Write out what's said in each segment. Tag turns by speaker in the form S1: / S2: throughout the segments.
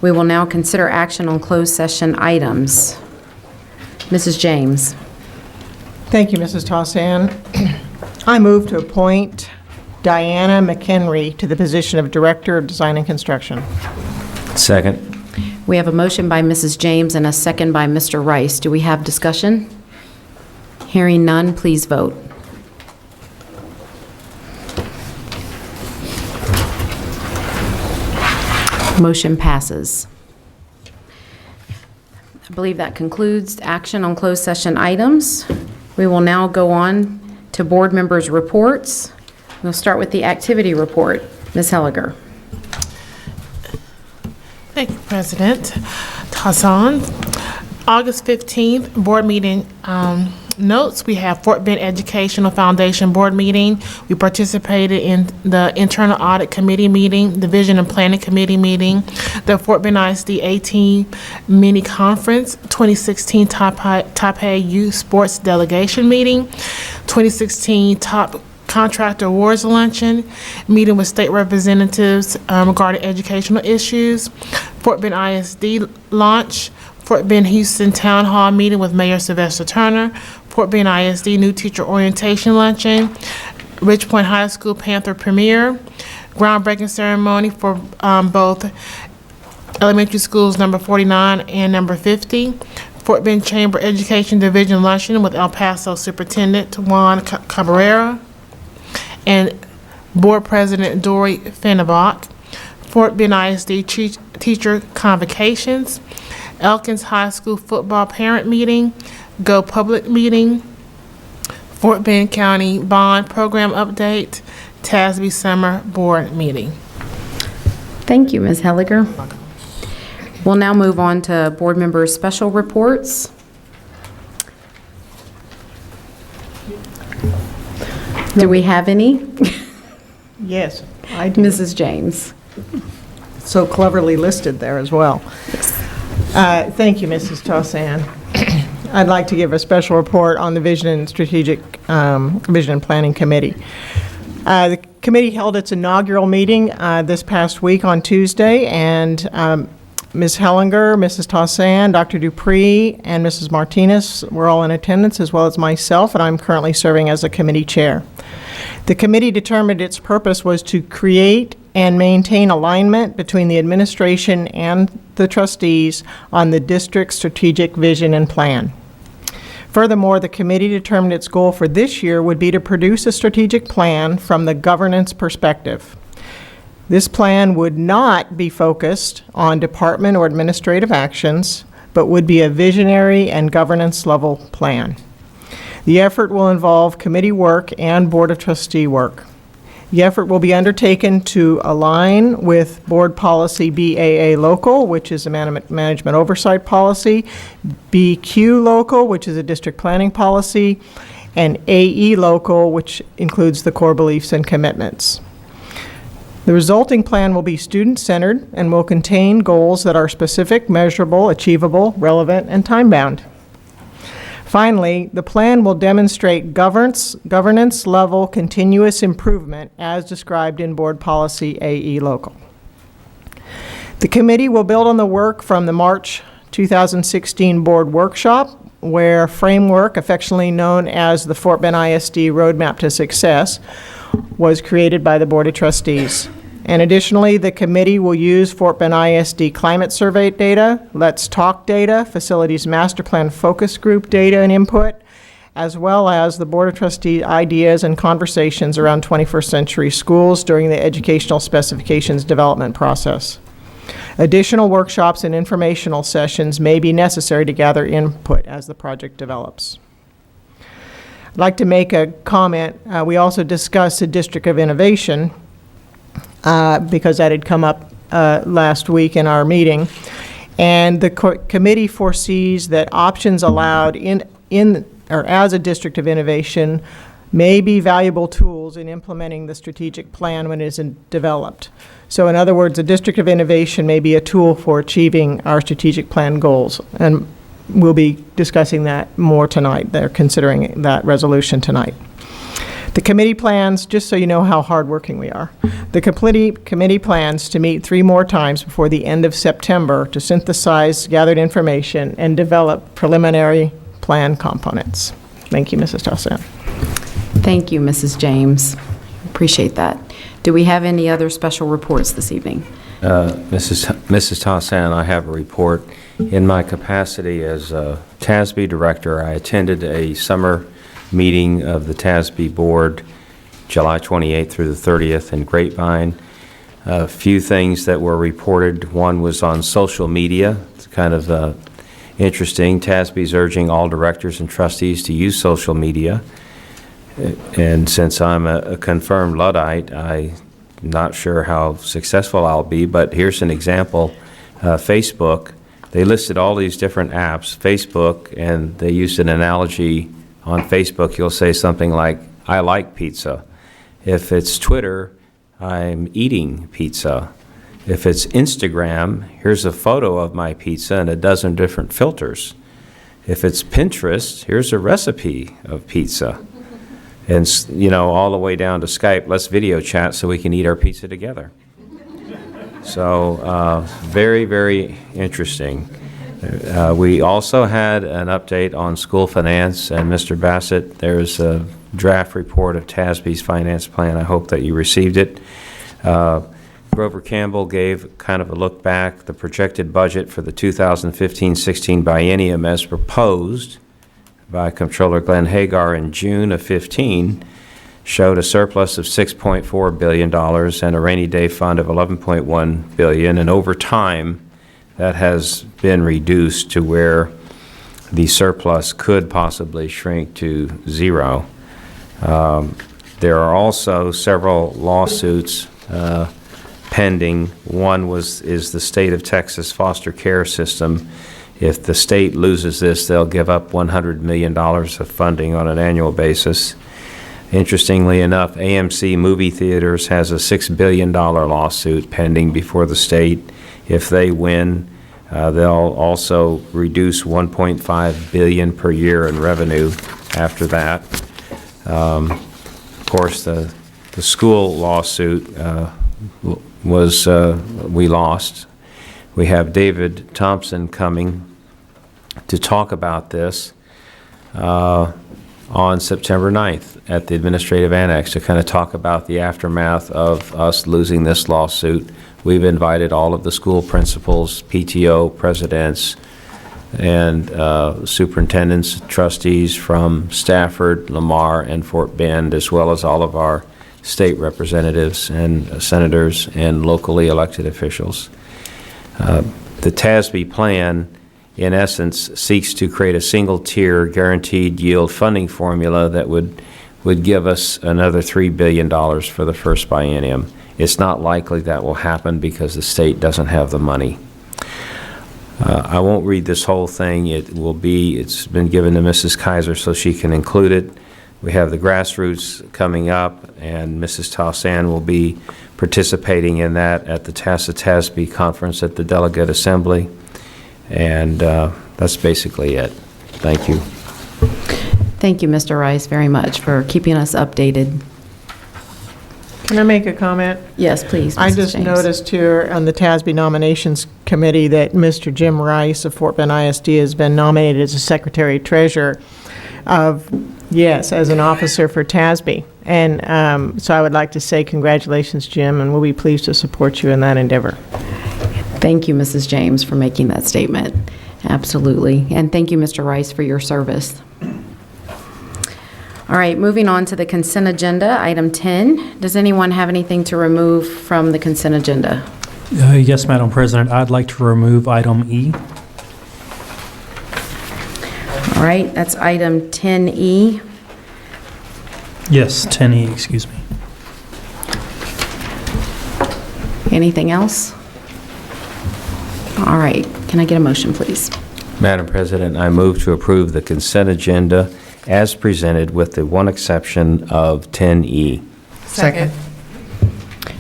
S1: We will now consider action on closed session items. Mrs. James.
S2: Thank you, Mrs. Tossan. I move to appoint Diana McHenry to the position of Director of Design and Construction.
S3: Second.
S1: We have a motion by Mrs. James and a second by Mr. Rice. Do we have discussion? Hearing none, please vote. Motion passes. I believe that concludes action on closed session items. We will now go on to board members' reports. We'll start with the activity report. Ms. Helliger.
S4: Thank you, President Tassan. August 15th, board meeting notes. We have Fort Bend Educational Foundation board meeting. We participated in the Internal Audit Committee meeting, the Vision and Planning Committee meeting, the Fort Bend ISD 18 mini conference, 2016 Taipei Youth Sports Delegation meeting, 2016 Top Contractor Awards Luncheon, meeting with state representatives regarding educational issues, Fort Bend ISD launch, Fort Bend Houston Town Hall meeting with Mayor Sylvester Turner, Fort Bend ISD new teacher orientation luncheon, Ridge Point High School Panther premiere, groundbreaking ceremony for both elementary schools number 49 and number 50, Fort Bend Chamber Education Division luncheon with El Paso Superintendent Juan Cabrera, and Board President Dory Fennebach, Fort Bend ISD teacher convocations, Elkins High School football parent meeting, Go Public meeting, Fort Bend County bond program update, TASB summer board meeting.
S1: Thank you, Ms. Helliger. We'll now move on to board members' special reports. Do we have any?
S2: Yes, I do.
S1: Mrs. James.
S2: So cleverly listed there as well. Thank you, Mrs. Tossan. I'd like to give a special report on the Vision and Planning Committee. The committee held its inaugural meeting this past week on Tuesday, and Ms. Hellinger, Mrs. Tossan, Dr. Dupree, and Mrs. Martinez were all in attendance, as well as myself, and I'm currently serving as a committee chair. The committee determined its purpose was to create and maintain alignment between the administration and the trustees on the district's strategic vision and plan. Furthermore, the committee determined its goal for this year would be to produce a strategic plan from the governance perspective. This plan would not be focused on department or administrative actions, but would be a visionary and governance level plan. The effort will involve committee work and Board of Trustee work. The effort will be undertaken to align with Board Policy BAA Local, which is a management oversight policy, BQ Local, which is a district planning policy, and AE Local, which includes the core beliefs and commitments. The resulting plan will be student-centered and will contain goals that are specific, measurable, achievable, relevant, and time-bound. Finally, the plan will demonstrate governance level continuous improvement as described in Board Policy AE Local. The committee will build on the work from the March 2016 board workshop, where framework, affectionately known as the Fort Bend ISD Roadmap to Success, was created by the Board of Trustees. And additionally, the committee will use Fort Bend ISD climate survey data, Let's Talk data, Facilities Master Plan Focus Group data and input, as well as the Board of Trustees ideas and conversations around 21st century schools during the educational specifications development process. Additional workshops and informational sessions may be necessary to gather input as the project develops. I'd like to make a comment. We also discussed the District of Innovation because that had come up last week in our meeting. And the committee foresees that options allowed in or as a District of Innovation may be valuable tools in implementing the strategic plan when it is developed. So in other words, the District of Innovation may be a tool for achieving our strategic plan goals. And we'll be discussing that more tonight. They're considering that resolution tonight. The committee plans, just so you know how hardworking we are, the committee plans to meet 3 more times before the end of September to synthesize gathered information and develop preliminary plan components. Thank you, Mrs. Tossan.
S1: Thank you, Mrs. James. Appreciate that. Do we have any other special reports this evening?
S3: Mrs. Tossan, I have a report. In my capacity as TASB director, I attended a summer meeting of the TASB board July 28th through the 30th in Grapevine. A few things that were reported. One was on social media. It's kind of interesting. TASB is urging all directors and trustees to use social media. And since I'm a confirmed Luddite, I'm not sure how successful I'll be, but here's an example. Facebook, they listed all these different apps, Facebook, and they used an analogy. On Facebook, you'll say something like, I like pizza. If it's Twitter, I'm eating pizza. If it's Instagram, here's a photo of my pizza and a dozen different filters. If it's Pinterest, here's a recipe of pizza. And, you know, all the way down to Skype, let's video chat so we can eat our pizza together. So very, very interesting. We also had an update on school finance, and Mr. Bassett, there's a draft report of TASB's finance plan. I hope that you received it. Grover Campbell gave kind of a look back. The projected budget for the 2015-16 biennium as proposed by Comptroller Glenn Hagar in June of 15 showed a surplus of $6.4 billion and a rainy day fund of $11.1 billion, and over time that has been reduced to where the surplus could possibly shrink to zero. There are also several lawsuits pending. One is the state of Texas foster care system. If the state loses this, they'll give up $100 million of funding on an annual basis. Interestingly enough, AMC Movie Theaters has a $6 billion lawsuit pending before the state. If they win, they'll also reduce $1.5 billion per year in revenue after that. Of course, the school lawsuit we lost. We have David Thompson coming to talk about this on September 9th at the Administrative Annex to kind of talk about the aftermath of us losing this lawsuit. We've invited all of the school principals, PTO presidents, and superintendents, trustees from Stafford, Lamar, and Fort Bend, as well as all of our state representatives and senators and locally elected officials. The TASB plan, in essence, seeks to create a single-tier guaranteed yield funding formula that would give us another $3 billion for the first biennium. It's not likely that will happen because the state doesn't have the money. I won't read this whole thing. It's been given to Mrs. Kaiser so she can include it. We have the grassroots coming up, and Mrs. Tossan will be participating in that at the TASB conference at the Delegate Assembly. And that's basically it. Thank you.
S1: Thank you, Mr. Rice, very much for keeping us updated.
S2: Can I make a comment?
S1: Yes, please, Mrs.
S2: I just
S1: James.
S2: noticed here on the TASB Nominations Committee that Mr. Jim Rice of Fort Bend ISD has been nominated as a Secretary-Treasurer as an officer for TASB. And so I would like to say congratulations, Jim, and we'll be pleased to support you in that endeavor.
S1: Thank you, Mrs. James, for making that statement. Absolutely. And thank you, Mr. Rice, for your service. All right, moving on to the consent agenda, item 10. Does anyone have anything to remove from the consent agenda?
S5: Yes, Madam President. I'd like to remove item E.
S1: All right, that's item 10E.
S5: Yes, 10E, excuse me.
S1: Anything else? All right, can I get a motion, please?
S3: Madam President, I move to approve the consent agenda as presented with the one exception of 10E.
S2: Second.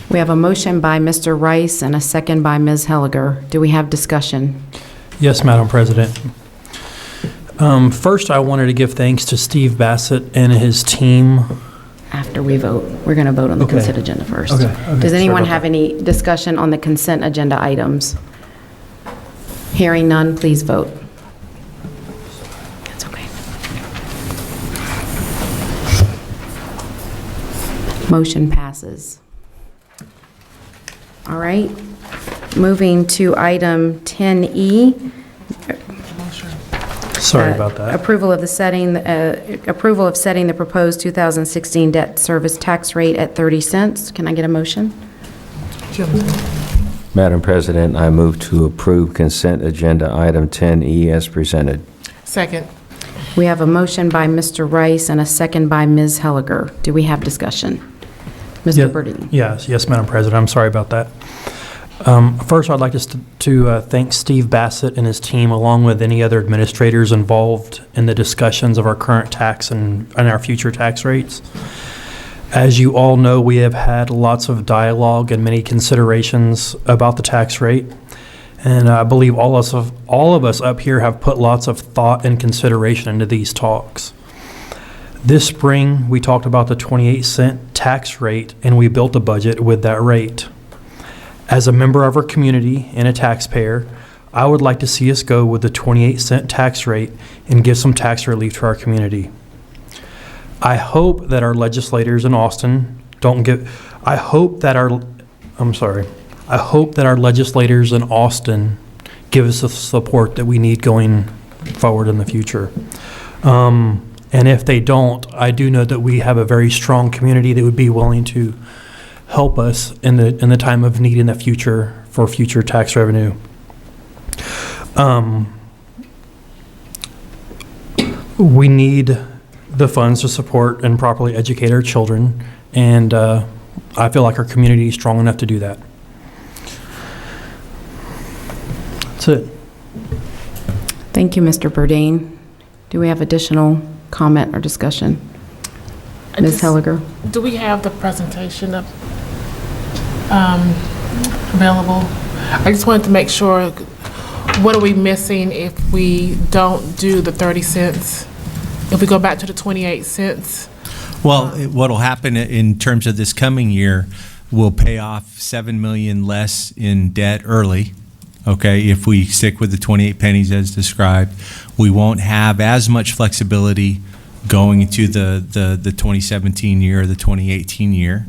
S1: We have a motion by Mr. Rice and a second by Ms. Helliger. Do we have discussion?
S5: Yes, Madam President. First, I wanted to give thanks to Steve Bassett and his team
S1: after we vote. We're going to vote on the
S5: Okay.
S1: consent agenda first.
S5: Okay, okay.
S1: Does
S5: Sorry
S1: anyone
S5: about
S1: have
S5: that.
S1: any discussion on the consent agenda items? Hearing none, please vote. That's okay. Motion passes. All right, moving to item 10E.
S5: Sorry about that.
S1: Approval of setting the proposed 2016 debt service tax rate at 30 cents. Can I get a motion?
S3: Madam President, I move to approve consent agenda item 10E as presented.
S4: Second.
S1: We have a motion by Mr. Rice and a second by Ms. Helliger. Do we have discussion? Mr. Verdean.
S5: Yes, Madam President, I'm sorry about that. First, I'd like to thank Steve Bassett and his team, along with any other administrators involved in the discussions of our current tax and our future tax rates. As you all know, we have had lots of dialogue and many considerations about the tax rate, and I believe all of us up here have put lots of thought and consideration into these talks. This spring, we talked about the 28-cent tax rate, and we built a budget with that rate. As a member of our community and a taxpayer, I would like to see us go with the 28-cent tax rate and give some tax relief to our community. I hope that our legislators in Austin I hope that our legislators in Austin give us the support that we need going forward in the future. And if they don't, I do know that we have a very strong community that would be willing to help us in the time of need in the future for future tax revenue. We need the funds to support and properly educate our children, and I feel like our community is strong enough to do that. That's it.
S1: Thank you, Mr. Verdean. Do we have additional comment or discussion? Ms. Helliger?
S4: Do we have the presentation up, available? I just wanted to make sure, what are we missing if we don't do the 30 cents? If we go back to the 28 cents?
S6: Well, what'll happen in terms of this coming year, we'll pay off 7 million less in debt early. Okay, if we stick with the 28 pennies as described, we won't have as much flexibility going into the 2017 year or the 2018 year.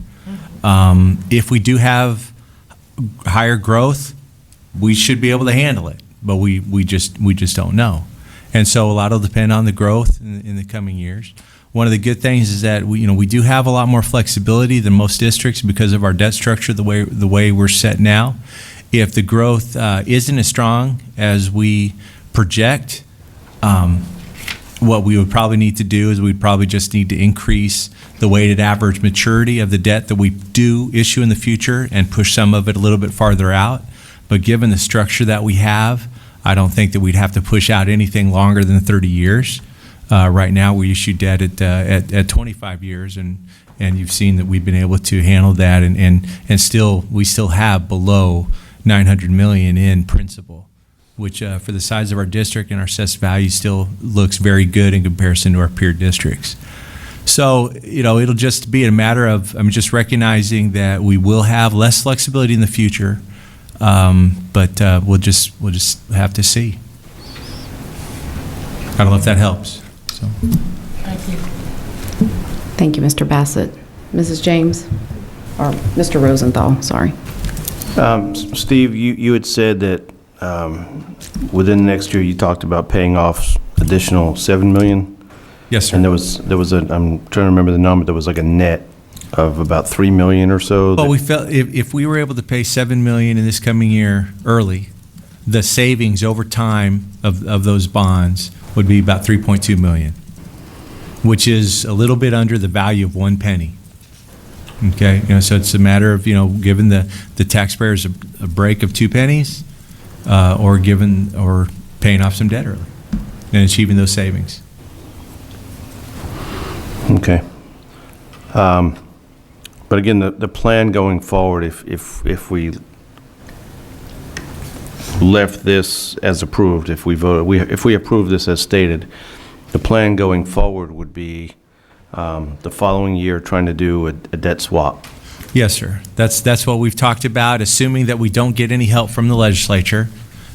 S6: If we do have higher growth, we should be able to handle it, but we just don't know. And so a lot will depend on the growth in the coming years. One of the good things is that we do have a lot more flexibility than most districts because of our debt structure, the way we're set now. If the growth isn't as strong as we project, what we would probably need to do is we'd probably just need to increase the weighted average maturity of the debt that we do issue in the future and push some of it a little bit farther out. But given the structure that we have, I don't think that we'd have to push out anything longer than 30 years. Right now, we issue debt at 25 years, and you've seen that we've been able to handle that, and we still have below $900 million in principal, which for the size of our district and our assessed value still looks very good in comparison to our peer districts. So, it'll just be a matter of just recognizing that we will have less flexibility in the future, but we'll just have to see. I don't know if that helps. So.
S4: Thank you.
S1: Thank you, Mr. Bassett. Mrs. James? Or Mr. Rosenthal, sorry.
S7: Steve, you had said that within next year you talked about paying off additional $7 million.
S6: Yes, sir.
S7: And there was I'm trying to remember the number, there was like a net of about $3 million or so.
S6: Well, we felt if we were able to pay $7 million in this coming year early, the savings over time of those bonds would be about $3.2 million, which is a little bit under the value of 1 penny. Okay, so it's a matter of giving the taxpayers a break of 2 pennies, or paying off some debt early, and achieving those savings.
S7: Okay. But again, the plan going forward, if we left this as approved, if we approve this as stated, the plan going forward would be the following year trying to do a debt swap.
S6: Yes, sir. That's what we've talked about. Assuming that we don't get any help from the legislature,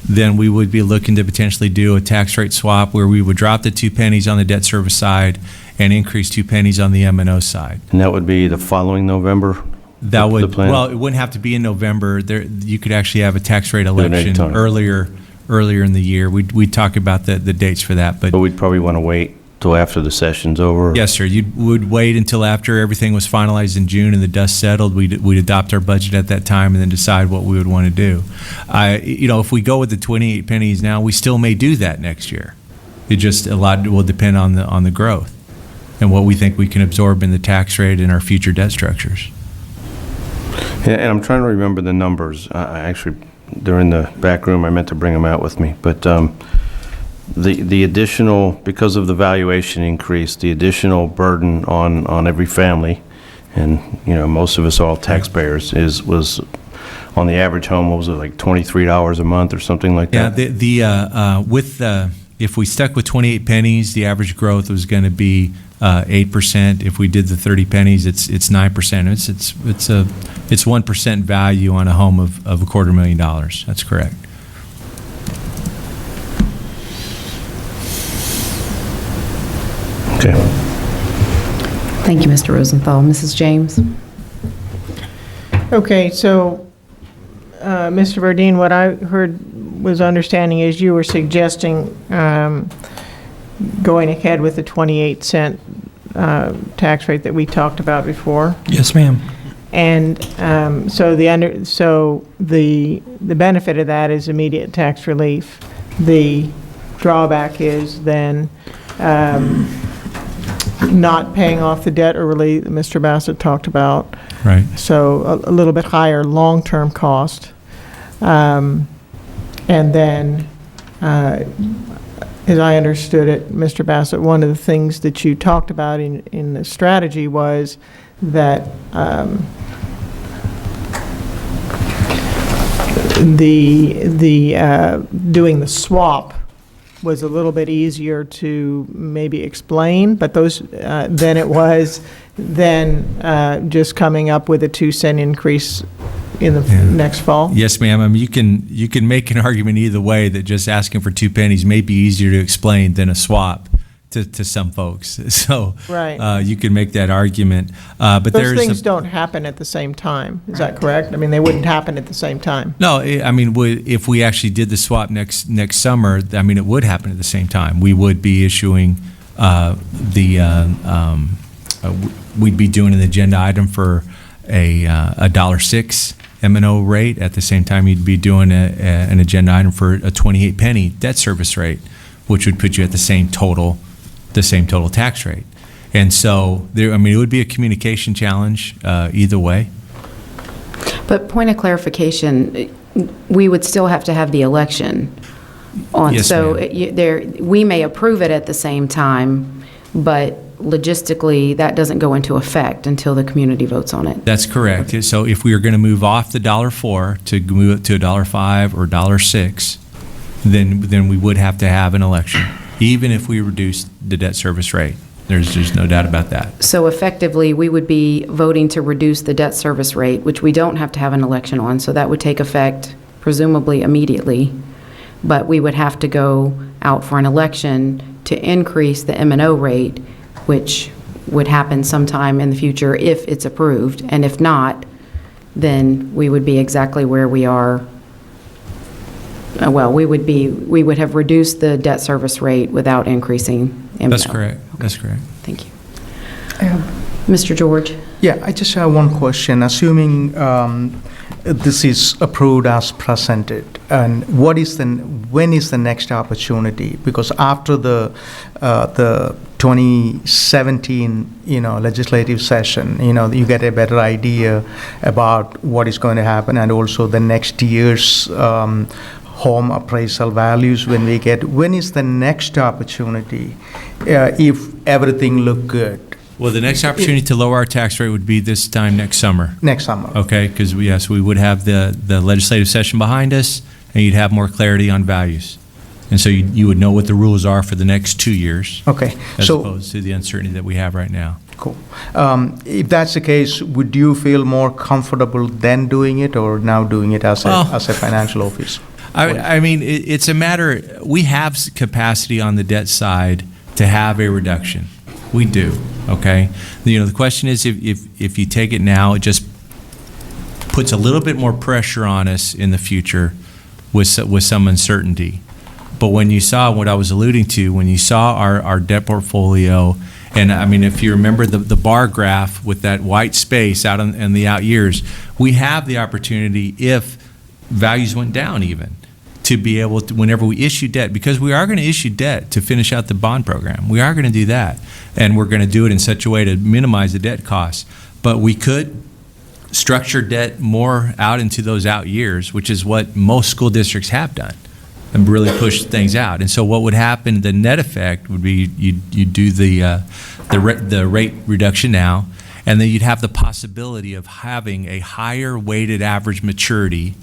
S6: then we would be looking to potentially do a tax rate swap where we would drop the 2 pennies on the debt service side and increase 2 pennies on the M&O side.
S7: And that would be the following November?
S6: That
S7: the
S6: would,
S7: plan?
S6: well, it wouldn't have to be in November. There, you could actually have a tax rate
S7: it
S6: election
S7: anytime.
S6: earlier in the year. We'd talk about the dates for that,
S7: But we'd probably want to wait till after the session's over?
S6: yes, sir. You would wait until after everything was finalized in June and the dust settled. We'd adopt our budget at that time and then decide what we would want to do. If we go with the 28 pennies now, we still may do that next year. It just, a lot will depend on the growth and what we think we can absorb in the tax rate and our future debt structures.
S7: And I'm trying to remember the numbers. I actually, they're in the back room. I meant to bring them out with me. But the additional, because of the valuation increase, the additional burden on every family, and, most of us are all taxpayers, was on the average home, what was it, like $23 a month or something like
S6: Yeah,
S7: that?
S6: if we stuck with 28 pennies, the average growth was going to be 8%. If we did the 30 pennies, it's 9%. It's 1% value on a home of $250,000. That's correct.
S7: Okay.
S1: Thank you, Mr. Rosenthal. Mrs. James?
S2: Okay, so, Mr. Verdean, what I was understanding is you were suggesting going ahead with the 28-cent tax rate that we talked about before.
S5: Yes, ma'am.
S2: And so the benefit of that is immediate tax relief. The drawback is then not paying off the debt early that Mr. Bassett talked about.
S6: Right.
S2: So a little bit higher long-term cost. And then, as I understood it, Mr. Bassett, one of the things that you talked about in the strategy was that doing the swap was a little bit easier to maybe explain, but then it was just coming up with a 2-cent increase in the next fall.
S6: Yes, ma'am. I mean, you can make an argument either way that just asking for 2 pennies may be easier to explain than a swap to some folks. So
S2: Right.
S6: You can make that argument. But
S2: Those things don't happen at the same time. Is that correct? I mean, they wouldn't happen at the same time.
S6: No, I mean, if we actually did the swap next summer, I mean, it would happen at the same time. We would be issuing we'd be doing an agenda item for a $1.06 M&O rate. At the same time, you'd be doing an agenda item for a 28 penny debt service rate, which would put you at the same total tax rate. And so it would be a communication challenge either way.
S1: But point of clarification, we would still have to have the election on.
S6: Yes,
S1: So
S6: ma'am.
S1: we may approve it at the same time, but logistically, that doesn't go into effect until the community votes on it.
S6: That's correct. So if we are going to move off the $1.04 to move it to $1.05 or $1.06, then we would have to have an election, even if we reduce the debt service rate. There's no doubt about that.
S1: So effectively, we would be voting to reduce the debt service rate, which we don't have to have an election on, so that would take effect presumably immediately. But we would have to go out for an election to increase the M&O rate, which would happen sometime in the future if it's approved. And if not, then we would be exactly where we are. Well, we would have reduced the debt service rate without increasing M&O.
S6: That's correct. That's correct.
S1: Thank you. Mr. George?
S8: Yeah, I just have one question. Assuming this is approved as presented, and when is the next opportunity? Because after the 2017, legislative session, you get a better idea about what is going to happen, and also the next year's home appraisal values when is the next opportunity if everything look good?
S6: Well, the next opportunity to lower our tax rate would be this time next summer.
S8: Next summer.
S6: Okay, because we would have the legislative session behind us, and you'd have more clarity on values. And so you would know what the rules are for the next 2 years.
S8: Okay.
S6: As
S8: So
S6: opposed to the uncertainty that we have right now.
S8: Cool. If that's the case, would you feel more comfortable then doing it or now doing it as a financial officer?
S6: I mean, it's a matter, we have capacity on the debt side to have a reduction. We do, okay? The question is if you take it now, it just puts a little bit more pressure on us in the future with some uncertainty. But when you saw what I was alluding to, when you saw our debt portfolio, and I mean, if you remember the bar graph with that white space out in the out years, we have the opportunity, if values went down even, to be able to, whenever we issue debt, because we are going to issue debt to finish out the bond program. We are going to do that. And we're going to do it in such a way to minimize the debt costs. But we could structure debt more out into those out years, which is what most school districts have done, and really push things out. And so what would happen, the net effect would be you do the rate reduction now, and then you'd have the possibility of having a higher weighted average maturity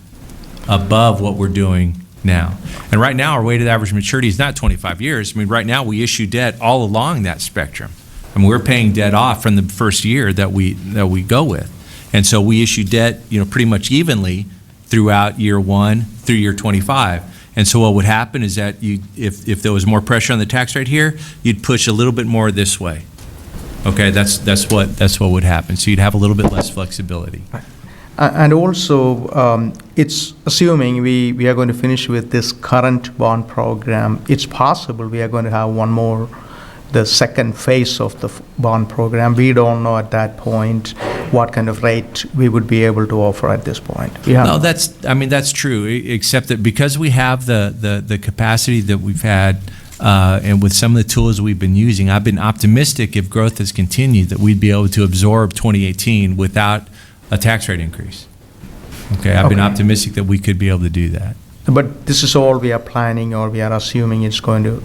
S6: above what we're doing now. And right now, our weighted average maturity is not 25 years. I mean, right now, we issue debt all along that spectrum. I mean, we're paying debt off from the first year that we go with. And so we issue debt, pretty much evenly throughout year 1 through year 25. And so what would happen is that if there was more pressure on the tax rate here, you'd push a little bit more this way. Okay, that's what would happen. So you'd have a little bit less flexibility.
S8: And also, it's assuming we are going to finish with this current bond program. It's possible we are going to have one more, the second phase of the bond program. We don't know at that point what kind of rate we would be able to offer at this point.
S6: No, that's true, except that because we have the capacity that we've had, and with some of the tools we've been using, I've been optimistic if growth has continued that we'd be able to absorb 2018 without a tax rate increase. Okay, I've been optimistic that we could be able to do that.
S8: But this is all we are planning, or we are assuming it's going to,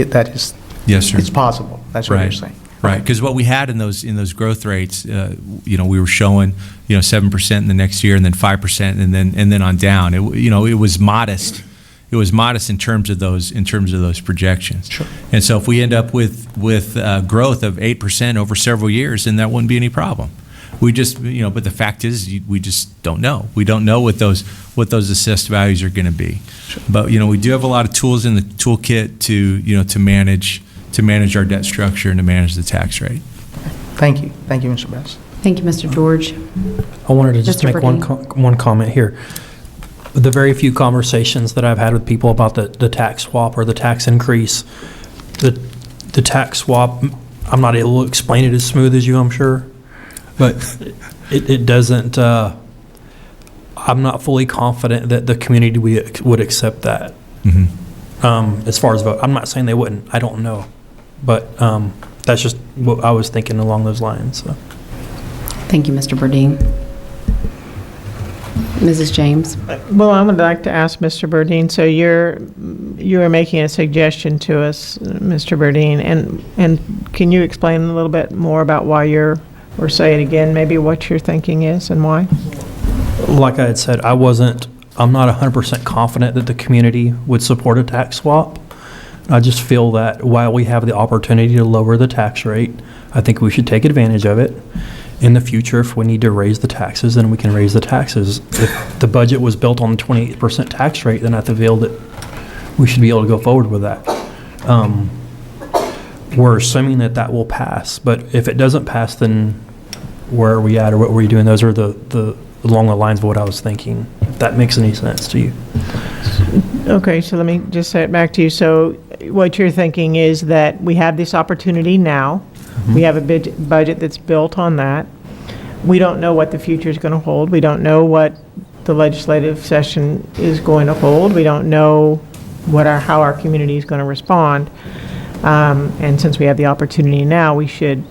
S8: that is,
S6: yes, sir.
S8: It's possible. That's what you're saying.
S6: Right, because what we had in those growth rates, we were showing 7% in the next year, and then 5%, and then on down. It was modest. It was modest in terms of those projections.
S8: Sure.
S6: And so if we end up with growth of 8% over several years, then that wouldn't be any problem. We just but the fact is we just don't know. We don't know what those assessed values are going to be.
S8: Sure.
S6: But we do have a lot of tools in the toolkit to manage our debt structure and to manage the tax rate.
S8: Thank you, Mr. Bass.
S1: Thank you, Mr. George.
S5: I wanted to just
S1: Mr.
S5: make
S1: Verdean.
S5: one comment here. The very few conversations that I've had with people about the tax swap or the tax increase, the tax swap, I'm not able to explain it as smooth as you, I'm sure, but it doesn't, I'm not fully confident that the community would accept that.
S6: Mm-hmm.
S5: As far as vote, I'm not saying they wouldn't, I don't know, but that's just what I was thinking along those lines. So.
S1: Thank you, Mr. Verdean. Mrs. James?
S2: Well, I would like to ask Mr. Verdean, so you are making a suggestion to us, Mr. Verdean, and can you explain a little bit more about why or say it again, maybe what your thinking is and why?
S5: Like I had said, I'm not 100% confident that the community would support a tax swap. I just feel that while we have the opportunity to lower the tax rate, I think we should take advantage of it. In the future, if we need to raise the taxes, then we can raise the taxes. If the budget was built on the 28% tax rate, then I feel that we should be able to go forward with that. We're assuming that will pass, but if it doesn't pass, then where are we at, or what were we doing? Those are the along the lines of what I was thinking. If that makes any sense to you.
S2: Okay, so let me just say it back to you. So what you're thinking is that we have this opportunity now. Mm-hmm. We have a budget that's built on that. We don't know what the future is going to hold. We don't know what the legislative session is going to hold. We don't know how our community is going to respond. And since we have the opportunity now, we should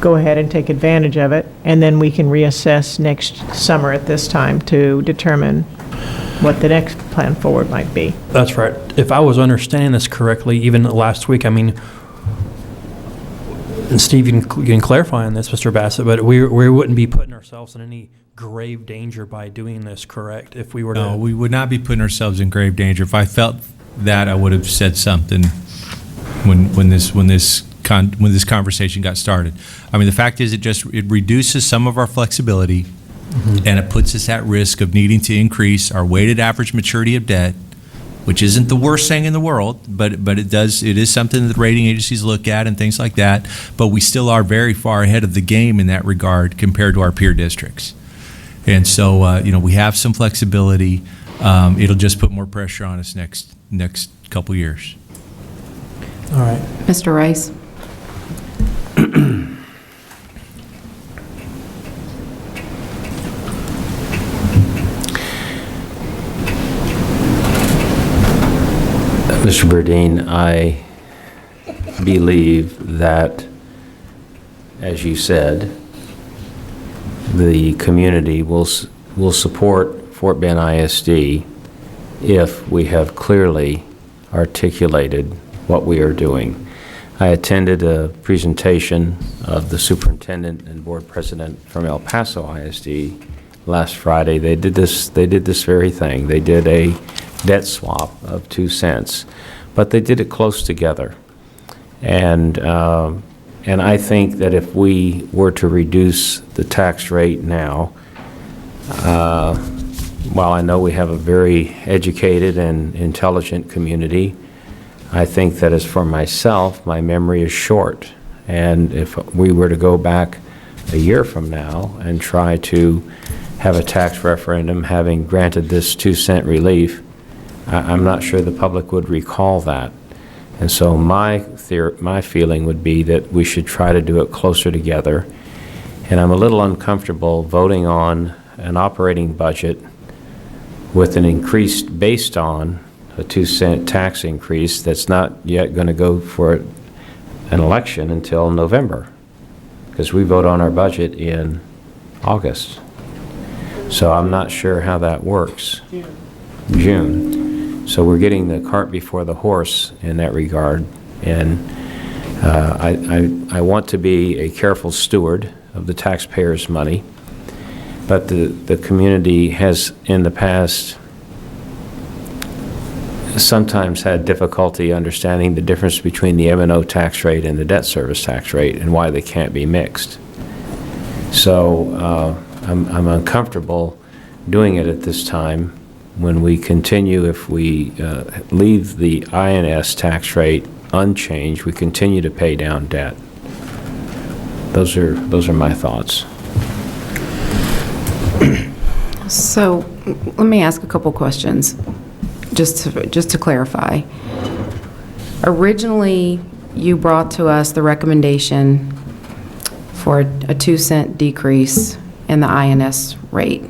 S2: go ahead and take advantage of it, and then we can reassess next summer at this time to determine what the next plan forward might be.
S5: That's right. If I was understanding this correctly, even last week, I mean, and Steve, you can clarify on this, Mr. Bassett, but we wouldn't be putting ourselves in any grave danger by doing this, correct? If we were to...
S6: No, we would not be putting ourselves in grave danger. If I felt that, I would have said something when this when this conversation got started. I mean, the fact is, it reduces some of our flexibility, and it puts us at risk of needing to increase our weighted average maturity of debt, which isn't the worst thing in the world, but it is something that rating agencies look at and things like that. But we still are very far ahead of the game in that regard compared to our peer districts. And so, we have some flexibility. It'll just put more pressure on us next couple years.
S5: All right.
S1: Mr. Rice?
S3: Mr. Verdean, I believe that, as you said, the community will support Fort Bend ISD if we have clearly articulated what we are doing. I attended a presentation of the superintendent and board president from El Paso ISD last Friday. They did this very thing. They did a debt swap of 2 cents, but they did it close together. And I think that if we were to reduce the tax rate now, while I know we have a very educated and intelligent community, I think that as for myself, my memory is short. And if we were to go back a year from now and try to have a tax referendum having granted this 2 cent relief, I'm not sure the public would recall that. And so my feeling would be that we should try to do it closer together. And I'm a little uncomfortable voting on an operating budget with an increase based on a 2 cent tax increase that's not yet going to go for an election until November, because we vote on our budget in August. So I'm not sure how that works. June. So we're getting the cart before the horse in that regard. And I want to be a careful steward of the taxpayers' money, but the community has in the past sometimes had difficulty understanding the difference between the M&O tax rate and the debt service tax rate and why they can't be mixed. So I'm uncomfortable doing it at this time when we continue. If we leave the INS tax rate unchanged, we continue to pay down debt. Those are my thoughts.
S1: So let me ask a couple questions, just to clarify. Originally, you brought to us the recommendation for a 2 cent decrease in the INS rate,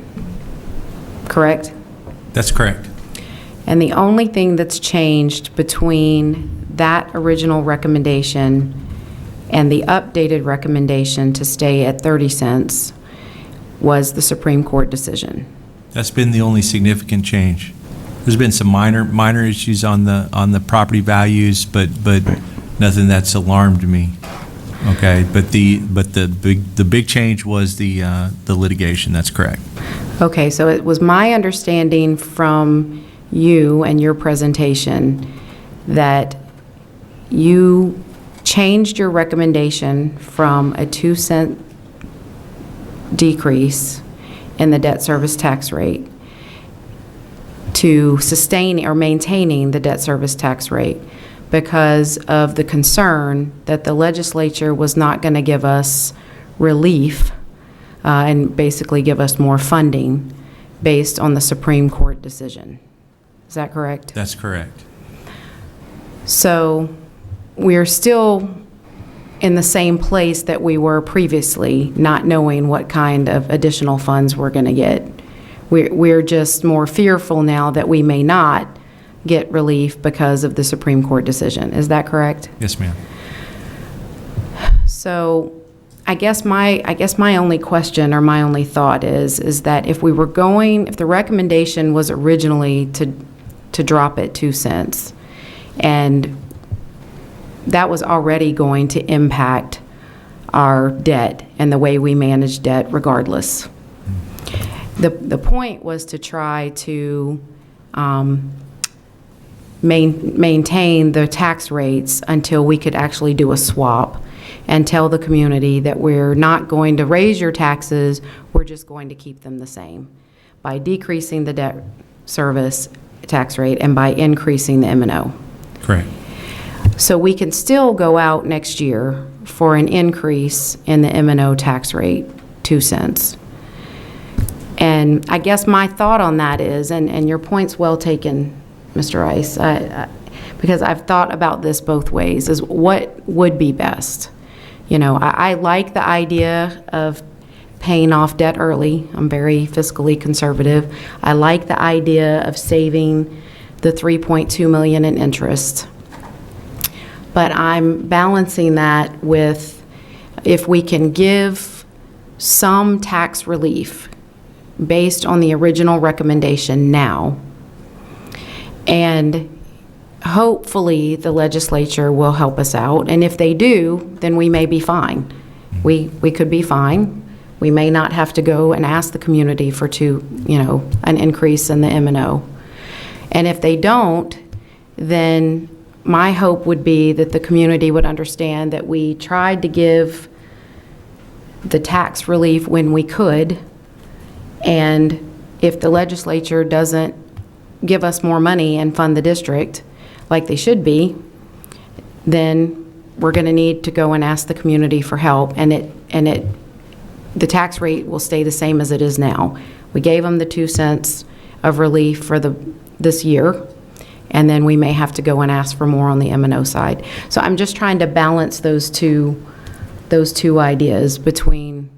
S1: correct?
S6: That's correct.
S1: And the only thing that's changed between that original recommendation and the updated recommendation to stay at 30 cents was the Supreme Court decision.
S6: That's been the only significant change. There's been some minor issues on the property values, but nothing that's alarmed me. Okay, but the big change was the litigation. That's correct.
S1: Okay, so it was my understanding from you and your presentation that you changed your recommendation from a 2 cent decrease in the debt service tax rate to sustaining or maintaining the debt service tax rate because of the concern that the legislature was not going to give us relief and basically give us more funding based on the Supreme Court decision. Is that correct?
S6: That's correct.
S1: So we're still in the same place that we were previously, not knowing what kind of additional funds we're going to get. We're just more fearful now that we may not get relief because of the Supreme Court decision. Is that correct?
S6: Yes, ma'am.
S1: So I guess my only question or my only thought is that if the recommendation was originally to drop it 2 cents, and that was already going to impact our debt and the way we manage debt regardless. The point was to try to maintain the tax rates until we could actually do a swap and tell the community that we're not going to raise your taxes, we're just going to keep them the same by decreasing the debt service tax rate and by increasing the M&O.
S6: Correct.
S1: So we can still go out next year for an increase in the M&O tax rate, 2 cents. And I guess my thought on that is, and your point's well taken, Mr. Rice, because I've thought about this both ways, is what would be best? You know, I like the idea of paying off debt early. I'm very fiscally conservative. I like the idea of saving the $3.2 million in interest. But I'm balancing that with if we can give some tax relief based on the original recommendation now, and hopefully the legislature will help us out. And if they do, then we may be fine. We could be fine. We may not have to go and ask the community for an increase in the M&O. And if they don't, then my hope would be that the community would understand that we tried to give the tax relief when we could, and if the legislature doesn't give us more money and fund the district like they should be, then we're going to need to go and ask the community for help, and the tax rate will stay the same as it is now. We gave them the 2 cents of relief for this year, and then we may have to go and ask for more on the M&O side. So I'm just trying to balance those two ideas between,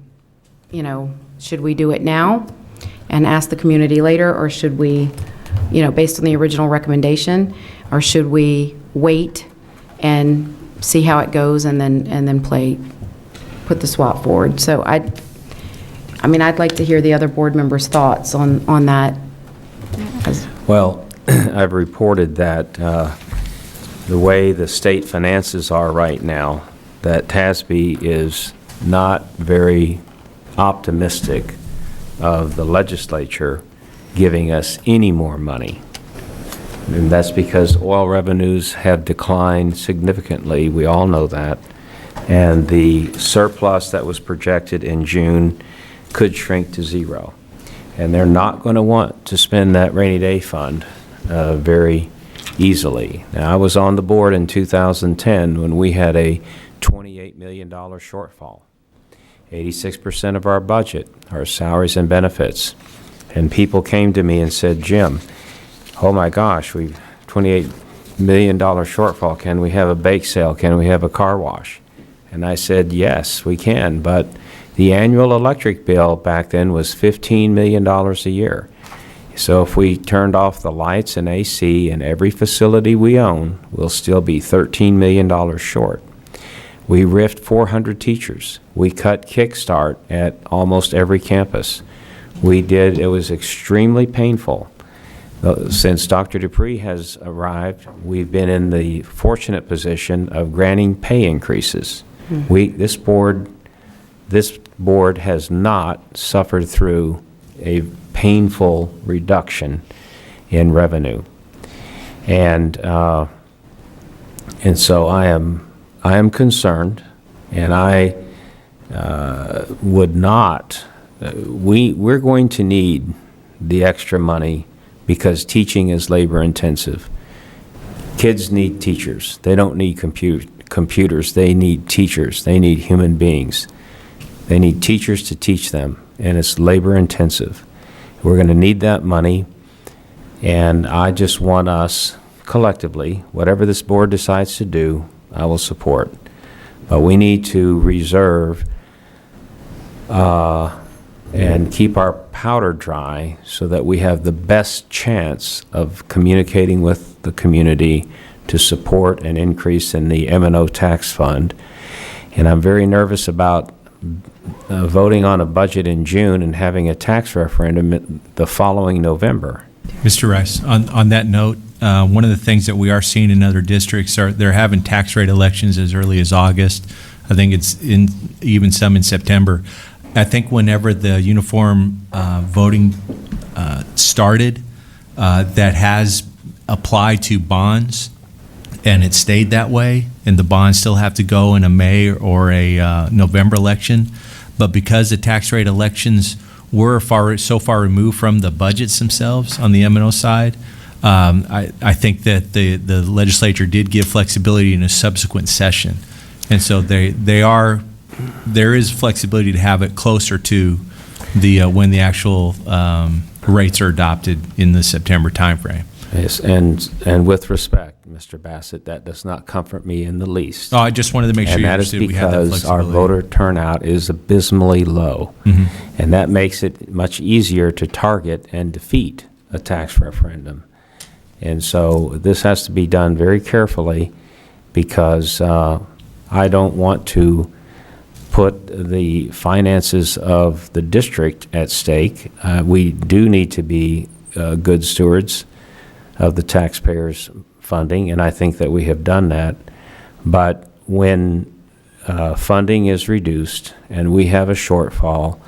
S1: should we do it now and ask the community later, or should we, based on the original recommendation, or should we wait and see how it goes and then put the swap forward? So I'd like to hear the other board members' thoughts on that.
S3: Well, I've reported that the way the state finances are right now, that TASB is not very optimistic of the legislature giving us any more money. And that's because oil revenues have declined significantly. We all know that. And the surplus that was projected in June could shrink to zero. And they're not going to want to spend that rainy day fund very easily. Now, I was on the board in 2010 when we had a $28 million shortfall. 86% of our budget are salaries and benefits. And people came to me and said, Jim, oh my gosh, we've $28 million shortfall. Can we have a bake sale? Can we have a car wash? And I said, yes, we can. But the annual electric bill back then was $15 million a year. So if we turned off the lights and AC in every facility we own, we'll still be $13 million short. We riffed 400 teachers. We cut Kickstart at almost every campus. It was extremely painful. Since Dr. Dupree has arrived, we've been in the fortunate position of granting pay increases. This board has not suffered through a painful reduction in revenue, and so I am concerned, and I would not. We're going to need the extra money because teaching is labor intensive. Kids need teachers. They don't need computers. They need teachers. They need human beings. They need teachers to teach them, and it's labor intensive. We're going to need that money, and I just want us collectively, whatever this board decides to do, I will support. But we need to reserve and keep our powder dry so that we have the best chance of communicating with the community to support an increase in the M&O tax fund. And I'm very nervous about voting on a budget in June and having a tax referendum the following November.
S6: Mr. Rice, on that note, one of the things that we are seeing in other districts they're having tax rate elections as early as August. I think it's even some in September. I think whenever the uniform voting started, that has apply to bonds, and it stayed that way, and the bonds still have to go in a May or a November election. But because the tax rate elections were so far removed from the budgets themselves on the M&O side, I think that the legislature did give flexibility in a subsequent session. And so there is flexibility to have it closer to the when the actual rates are adopted in the September timeframe.
S3: Yes, and with respect, Mr. Bassett, that does not comfort me in the least.
S6: Oh, I just wanted to make sure you understood we had that
S3: And that is because our
S6: flexibility.
S3: voter turnout is abysmally low. And that makes it much easier to target and defeat a tax referendum. And so this has to be done very carefully, because I don't want to put the finances of the district at stake. We do need to be good stewards of the taxpayers' funding, and I think that we have done that. But when funding is reduced and we have a shortfall,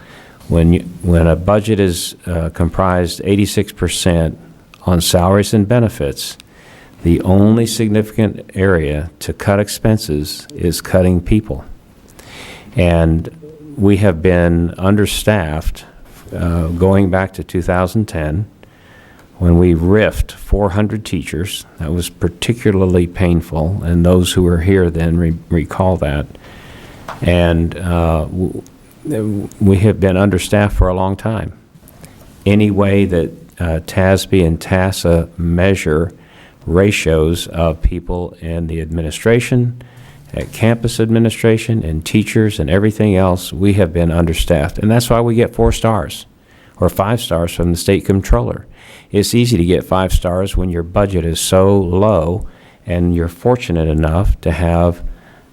S3: when a budget is comprised 86% on salaries and benefits, the only significant area to cut expenses is cutting people. And we have been understaffed going back to 2010, when we riffed 400 teachers. That was particularly painful, and those who were here then recall that. And we have been understaffed for a long time. Any way that TASB and TASA measure ratios of people in the administration, at campus administration, and teachers and everything else, we have been understaffed. And that's why we get 4 stars or 5 stars from the state comptroller. It's easy to get 5 stars when your budget is so low and you're fortunate enough to have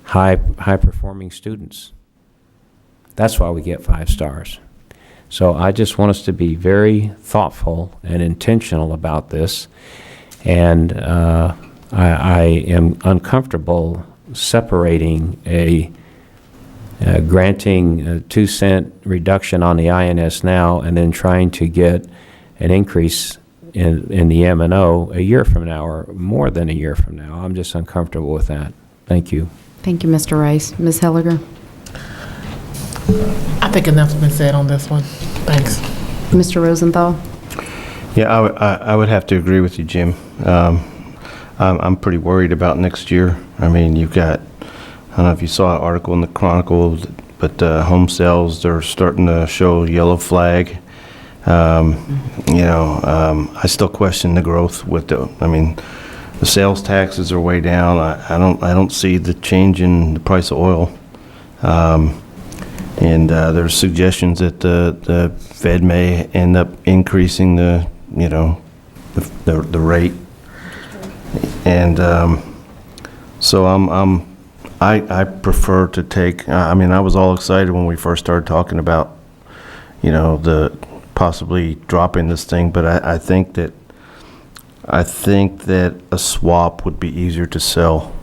S3: high-performing students. That's why we get 5 stars. So I just want us to be very thoughtful and intentional about this. And I am uncomfortable separating granting a 2-cent reduction on the INS now and then trying to get an increase in the M&O a year from now or more than a year from now. I'm just uncomfortable with that. Thank you.
S1: Thank you, Mr. Rice. Ms. Helliger?
S4: I think enough's been said on this one. Thanks.
S1: Mr. Rosenthal?
S7: Yeah, I would have to agree with you, Jim. I'm pretty worried about next year. I mean, you've got, I don't know if you saw an article in the Chronicle, but home sales, they're starting to show yellow flag. I still question the growth with the sales taxes are way down. I don't see the change in the price of oil. And there's suggestions that the Fed may end up increasing the rate. And so I prefer to take, I was all excited when we first started talking about, the possibly dropping this thing, but I think that a swap would be easier to sell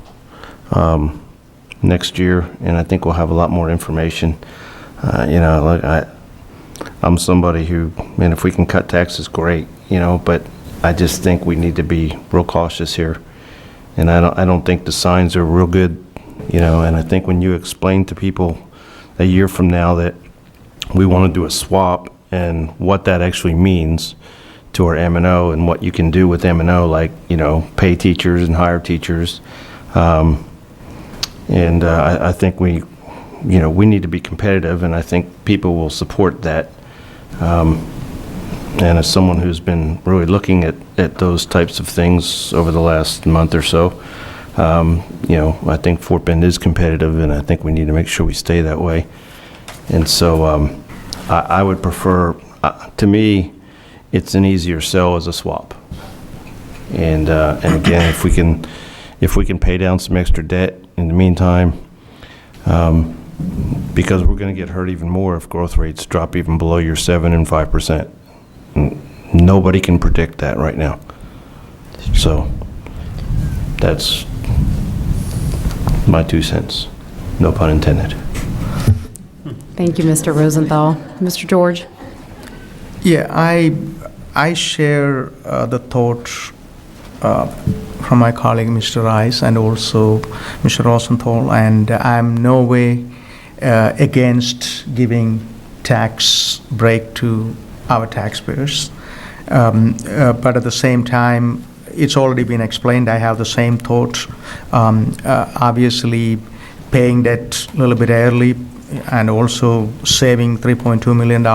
S7: next year, and I think we'll have a lot more information. I'm somebody who, if we can cut taxes, great, but I just think we need to be real cautious here. And I don't think the signs are real good, and I think when you explain to people a year from now that we want to do a swap and what that actually means to our M&O and what you can do with M&O, like, pay teachers and hire teachers. I think we need to be competitive, and I think people will support that. And as someone who's been really looking at those types of things over the last month or so, I think Fort Bend is competitive, and I think we need to make sure we stay that way. And so I would prefer, to me, it's an easier sell as a swap. And again, if we can pay down some extra debt in the meantime, because we're going to get hurt even more if growth rates drop even below your 7% and 5%. Nobody can predict that right now. So that's my 2 cents. No pun intended.
S1: Thank you, Mr. Rosenthal. Mr. George?
S8: Yeah, I share the thought from my colleague, Mr. Rice, and also Mr. Rosenthal, and I'm no way against giving tax break to our taxpayers. But at the same time, it's already been explained, I have the same thoughts. Obviously, paying debt a little bit early and also saving $3.2 million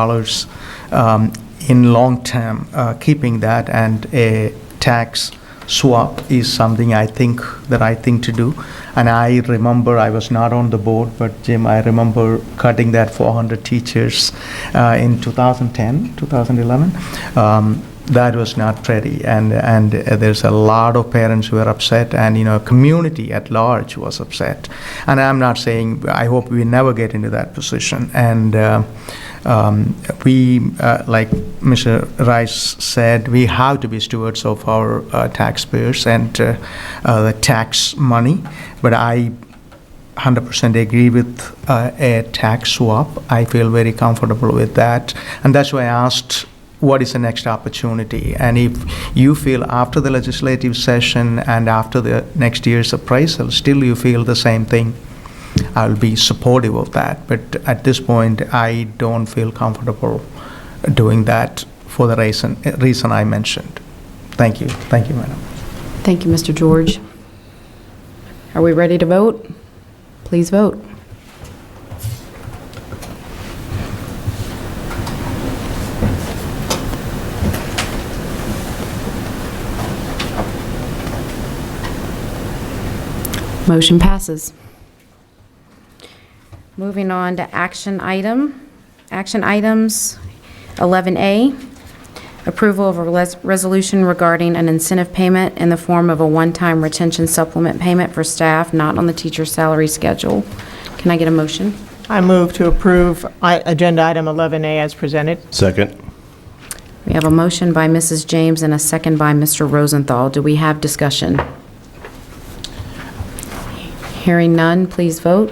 S8: in long term, keeping that, and a tax swap is something I think the right thing to do. And I remember, I was not on the board, but Jim, I remember cutting that 400 teachers in 2010, 2011. That was not pretty, and there's a lot of parents who are upset, and community at large was upset. And I'm not saying, I hope we never get into that position. And we, like Mr. Rice said, we have to be stewards of our taxpayers and the tax money. But I 100% agree with a tax swap. I feel very comfortable with that, and that's why I asked, what is the next opportunity? And if you feel after the legislative session and after the next year's appraisal, still you feel the same thing, I'll be supportive of that. But at this point, I don't feel comfortable doing that for the reason I mentioned. Thank you. Thank you, Madam.
S1: Thank you, Mr. George. Are we ready to vote? Please vote. Motion passes. Moving on to action items. 11A, approval of a resolution regarding an incentive payment in the form of a one-time retention supplement payment for staff not on the teacher's salary schedule. Can I get a motion?
S2: I move to approve agenda item 11A as presented.
S7: Second.
S1: We have a motion by Mrs. James and a second by Mr. Rosenthal. Do we have discussion? Hearing none, please vote.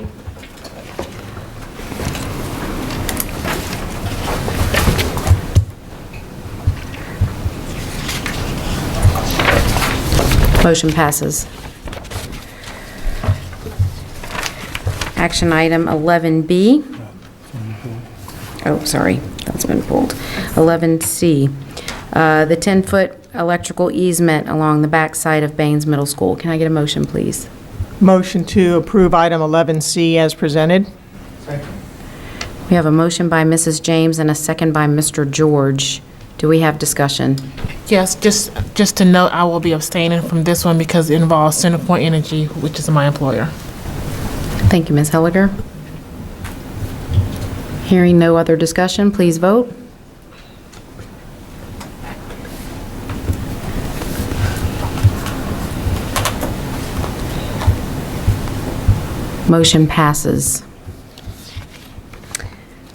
S1: Motion passes. Action item 11B. Oh, sorry, that's been pulled. 11C, the 10-foot electrical easement along the backside of Baines Middle School. Can I get a motion, please?
S2: Motion to approve item 11C as presented.
S1: We have a motion by Mrs. James and a second by Mr. George. Do we have discussion?
S4: Yes, just to note, I will be abstaining from this one because it involves CenterPoint Energy, which is my employer.
S1: Thank you, Ms. Helliger. Hearing no other discussion, please vote. Motion passes.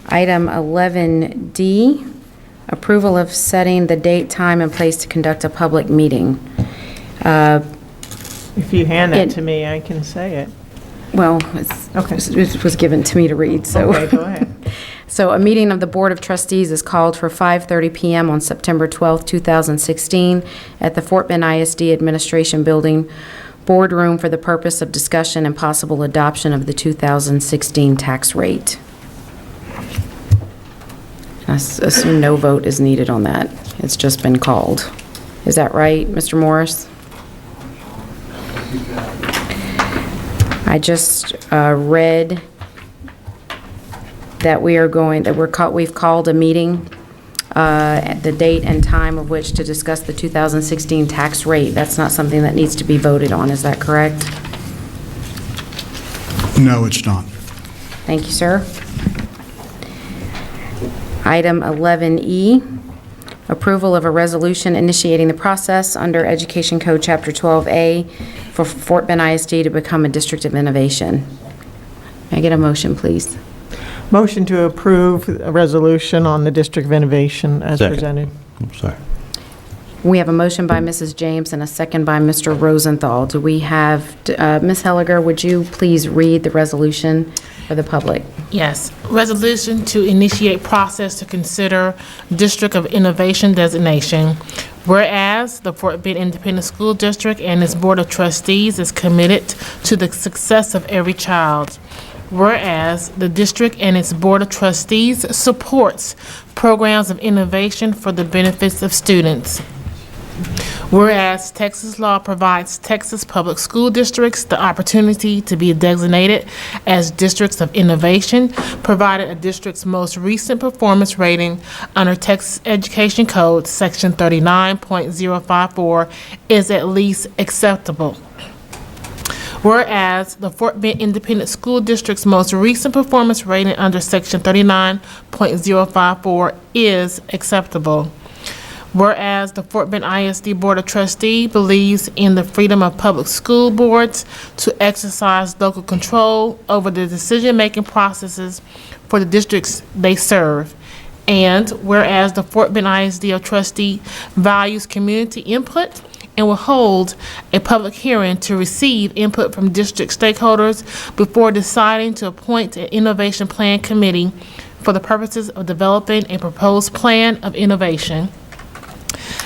S1: Item 11D, approval of setting the date, time, and place to conduct a public meeting.
S2: If you hand that to me, I can say it.
S1: Well,
S2: Okay.
S1: it was given to me to read, so.
S2: Okay, go ahead.
S1: So a meeting of the Board of Trustees is called for 5:30 PM on September 12th, 2016, at the Fort Bend ISD Administration Building Boardroom for the purpose of discussion and possible adoption of the 2016 tax rate. I assume no vote is needed on that. It's just been called. Is that right, Mr. Morris? I just read that we've called a meeting at the date and time of which to discuss the 2016 tax rate. That's not something that needs to be voted on, is that correct?
S9: No, it's not.
S1: Thank you, sir. Item 11E, approval of a resolution initiating the process under Education Code Chapter 12A for Fort Bend ISD to become a district of innovation. May I get a motion, please?
S2: Motion to approve a resolution on the District of Innovation as
S7: Second.
S2: presented.
S7: I'm sorry.
S1: We have a motion by Mrs. James and a second by Mr. Rosenthal. Do we have, Ms. Helliger, would you please read the resolution for the public?
S4: Yes. Resolution to initiate process to consider District of Innovation designation Whereas the Fort Bend Independent School District and its Board of Trustees is committed to the success of every child. Whereas the district and its Board of Trustees supports programs of innovation for the benefits of students. Whereas Texas law provides Texas public school districts the opportunity to be designated as districts of innovation, provided a district's most recent performance rating under Texas Education Code, Section 39.054, is at least acceptable. Whereas the Fort Bend Independent School District's most recent performance rating under Section 39.054 is acceptable. Whereas the Fort Bend ISD Board of Trustees believes in the freedom of public school boards to exercise local control over the decision-making processes for the districts they serve. And whereas the Fort Bend ISD trustee values community input and will hold a public hearing to receive input from district stakeholders before deciding to appoint an innovation plan committee for the purposes of developing a proposed plan of innovation.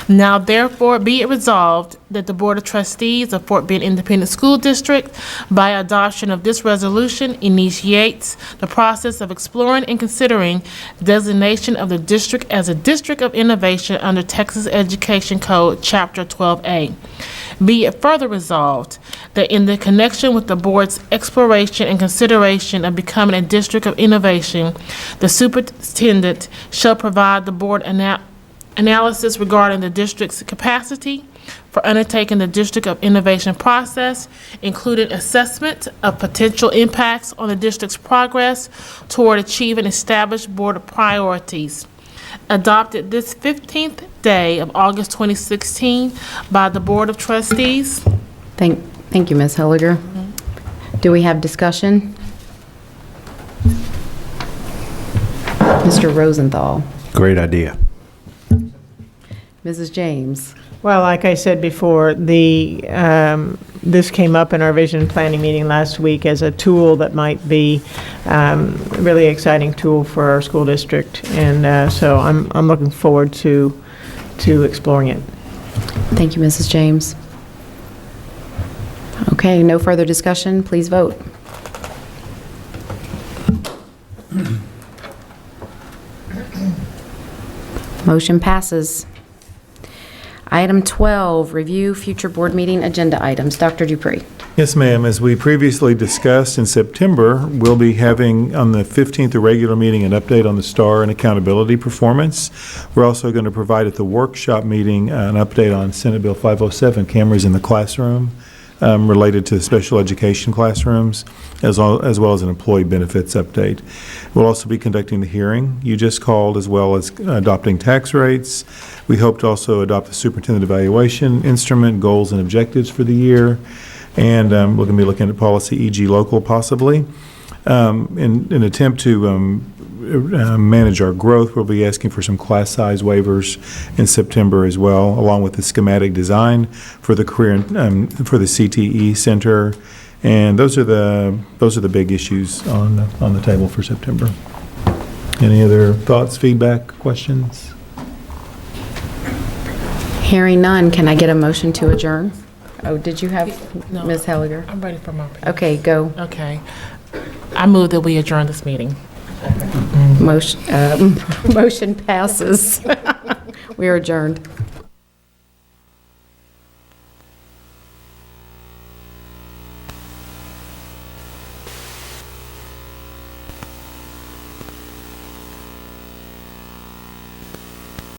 S4: Now therefore be it resolved that the Board of Trustees of Fort Bend Independent School District, by adoption of this resolution, initiates the process of exploring and considering designation of the district as a district of innovation under Texas Education Code, Chapter 12A. Be it further resolved that in the connection with the board's exploration and consideration of becoming a district of innovation, the superintendent shall provide the board analysis regarding the district's capacity for undertaking the District of Innovation process, including assessment of potential impacts on the district's progress toward achieving established board priorities. Adopted this 15th day of August 2016 by the Board of Trustees.
S1: Thank you, Ms. Hilliger. Do we have discussion? Mr. Rosenthal.
S7: Great idea.
S1: Mrs. James.
S2: Well, like I said before, this came up in our vision planning meeting last week as a tool that might be a really exciting tool for our school district, and so I'm looking forward to exploring it.
S1: Thank you, Mrs. James. Okay, no further discussion. Please vote. Motion passes. Item 12, review future board meeting agenda items. Dr. Dupree.
S9: Yes, ma'am. As we previously discussed, in September, we'll be having on the 15th a regular meeting an update on the STAR and accountability performance. We're also going to provide at the workshop meeting an update on Senate Bill 507, cameras in the classroom, related to special education classrooms, as well as an employee benefits update. We'll also be conducting the hearing you just called, as well as adopting tax rates. We hope to also adopt the superintendent evaluation instrument, goals and objectives for the year, and we're going to be looking at policy, e.g. local possibly. In an attempt to manage our growth, we'll be asking for some class size waivers in September as well, along with the schematic design for the career for the CTE center, and those are the big issues on the table for September. Any other thoughts, feedback, questions?
S1: Hearing none, can I get a motion to adjourn? Oh, did you have
S4: No.
S1: Ms. Helliger?
S4: I'm ready for my.
S1: Okay, go.
S4: Okay. I move that we adjourn this meeting.
S1: Motion passes. We are adjourned.